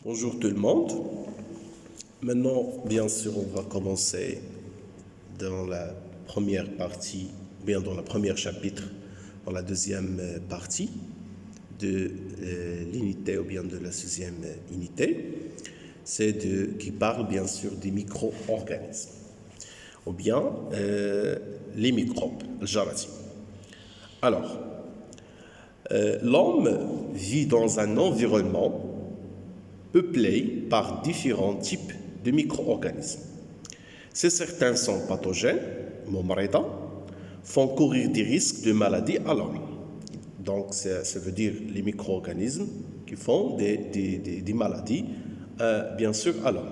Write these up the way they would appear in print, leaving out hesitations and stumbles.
Bonjour tout le monde. Maintenant, bien sûr, on va commencer dans la première partie, bien dans le premier chapitre, dans la deuxième partie de l'unité ou bien de la sixième unité. Qui parle bien sûr des micro-organismes ou bien les microbes, le jarathim. Alors, l'homme vit dans un environnement peuplé par différents types de micro-organismes. Certains sont pathogènes, momreda, font courir des risques de maladies à l'homme. Donc, ça veut dire les micro-organismes qui font des maladies, bien sûr, à l'homme.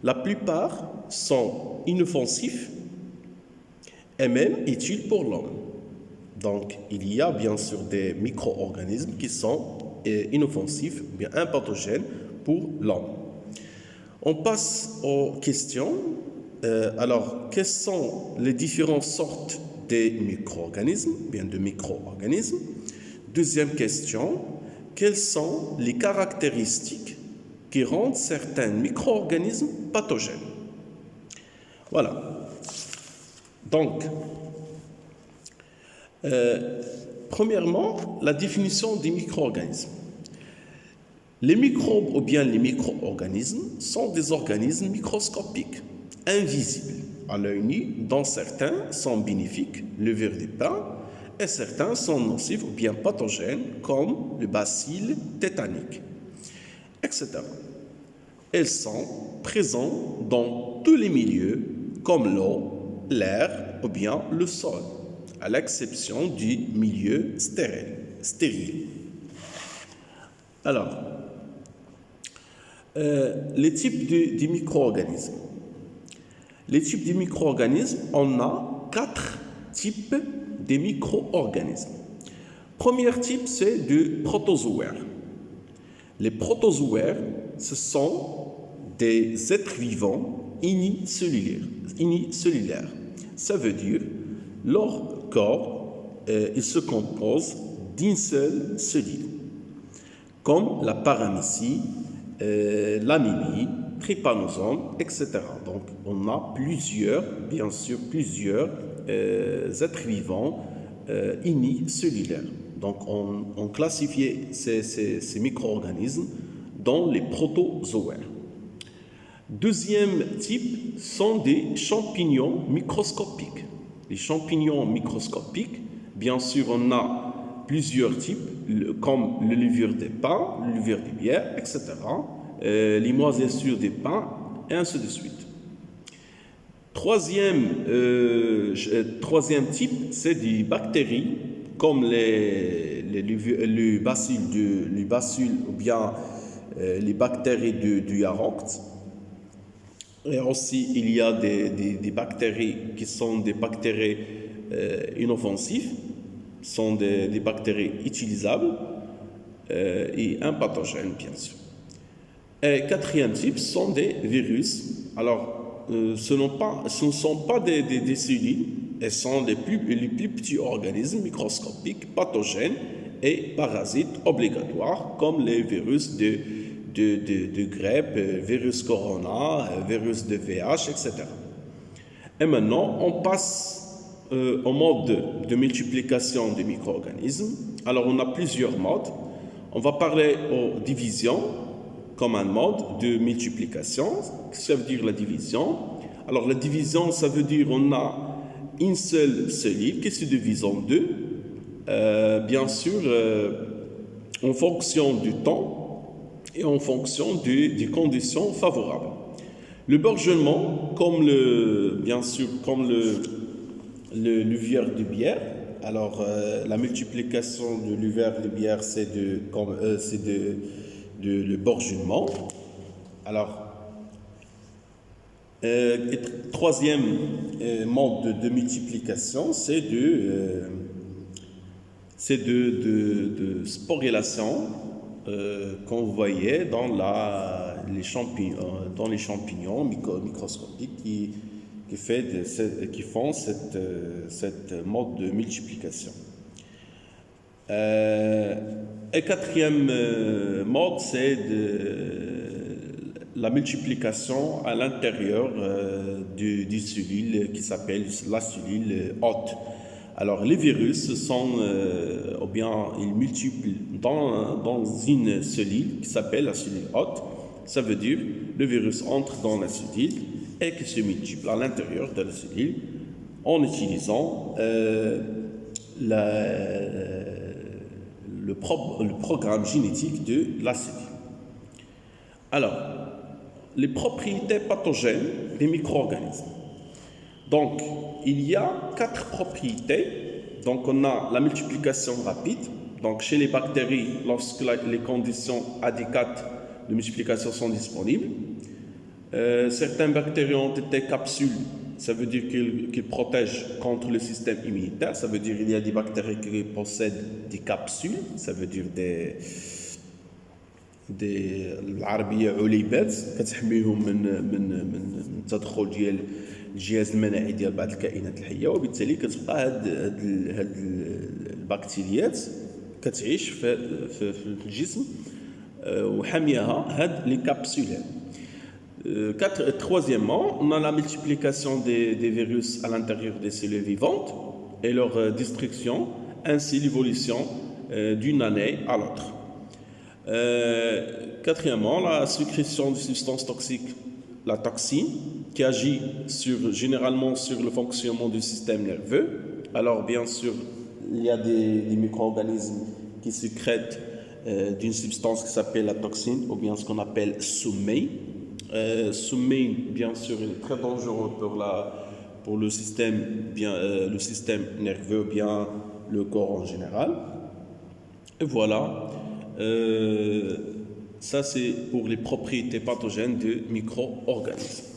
La plupart sont inoffensifs et même utiles pour l'homme. Donc, il y a bien sûr des micro-organismes qui sont inoffensifs, bien impathogènes pour l'homme. On passe aux questions. Alors, quelles sont les différentes sortes de micro-organismes, bien de micro-organismes? Deuxième question, quelles sont les caractéristiques qui rendent certains micro-organismes pathogènes? Voilà. Donc, premièrement, la définition des micro-organismes. Les microbes ou bien les micro-organismes sont des organismes microscopiques, invisibles à l'œil nu, dont certains sont bénéfiques, le ver des pains, et certains sont nocifs ou bien pathogènes, comme le bacille tétanique, etc. Ils sont présents dans tous les milieux, comme l'eau, l'air ou bien le sol, à l'exception du milieu stérile. Alors, les types de micro-organismes. Les types de micro-organismes, on a 4 types de micro-organismes. Premier type, c'est du protozoaire. Les protozoaires, ce sont des êtres vivants unicellulaires. Ça veut dire, leur corps, il se compose d'une seule cellule, comme la paramécie, l'amébie, trypanosome, etc. Donc, on a bien sûr, plusieurs êtres vivants unicellulaires. Donc, on classifiait ces micro-organismes dans les protozoaires. Deuxième type sont des champignons microscopiques. Les champignons microscopiques, bien sûr, on a plusieurs types, comme le levure des pins, le levure des bières, etc., les moisissures des pins, et ainsi de suite. Troisième type, c'est des bactéries, comme le bacille ou bien les bactéries du Yaroct. Et aussi, il y a des bactéries qui sont des bactéries inoffensives, sont des bactéries utilisables et impathogènes, bien sûr. Et quatrième type sont des virus. Alors, ce ne sont pas des cellules, elles sont les plus petits organismes microscopiques, pathogènes et parasites obligatoires, comme les virus de grippe, virus corona, virus de VIH, etc. Et maintenant, on passe au mode de multiplication des micro-organismes. Alors, on a plusieurs modes. On va parler aux divisions comme un mode de multiplication. Ça veut dire la division. Alors, la division, ça veut dire on a une seule cellule qui se divise en deux. Bien sûr, en fonction du temps et en fonction des conditions favorables. Le bourgeonnement, comme le levure de bière. Alors, la multiplication de levure de bière, c'est le bourgeonnement. Alors, troisième mode de multiplication, c'est de sporulation qu'on voyait dans les champignons microscopiques qui font cette mode de multiplication. Et quatrième mode, c'est la multiplication à l'intérieur du cellule qui s'appelle la cellule hôte. Alors, les virus sont, ou bien ils multiplient dans une cellule qui s'appelle la cellule hôte. Ça veut dire le virus entre dans la cellule et qu'il se multiplie à l'intérieur de la cellule en utilisant le programme génétique de la cellule. Alors, les propriétés pathogènes des micro-organismes. Donc, il y a 4 propriétés. Donc, on a la multiplication rapide. Donc, chez les bactéries, lorsque les conditions adéquates de multiplication sont disponibles. Certaines bactéries ont été capsules. Ça veut dire qu'ils protègent contre le système immunitaire. Ça veut dire qu'il y a des bactéries qui possèdent des capsules. Ça veut dire des العربيه عليبات كتحميهم من التدخل ديال الجهاز المناعي ديال بعض الكائنات الحيه، وبالتالي كتبقى هاد البكتيريات كتعيش في الجسم وحامياها هاد لي كابسول. Troisièmement, on a la multiplication des virus à l'intérieur des cellules vivantes et leur destruction, ainsi l'évolution d'une année à l'autre. Quatrièmement, la sécrétion de substances toxiques, la toxine, qui agit généralement sur le fonctionnement du système nerveux. Alors, bien sûr, il y a des micro-organismes qui sécrètent d'une substance qui s'appelle la toxine, ou bien ce qu'on appelle sommeil. Sommeil, bien sûr, est très dangereux pour le système nerveux, bien le corps en général. Et voilà. Ça, c'est pour les propriétés pathogènes de micro-organismes.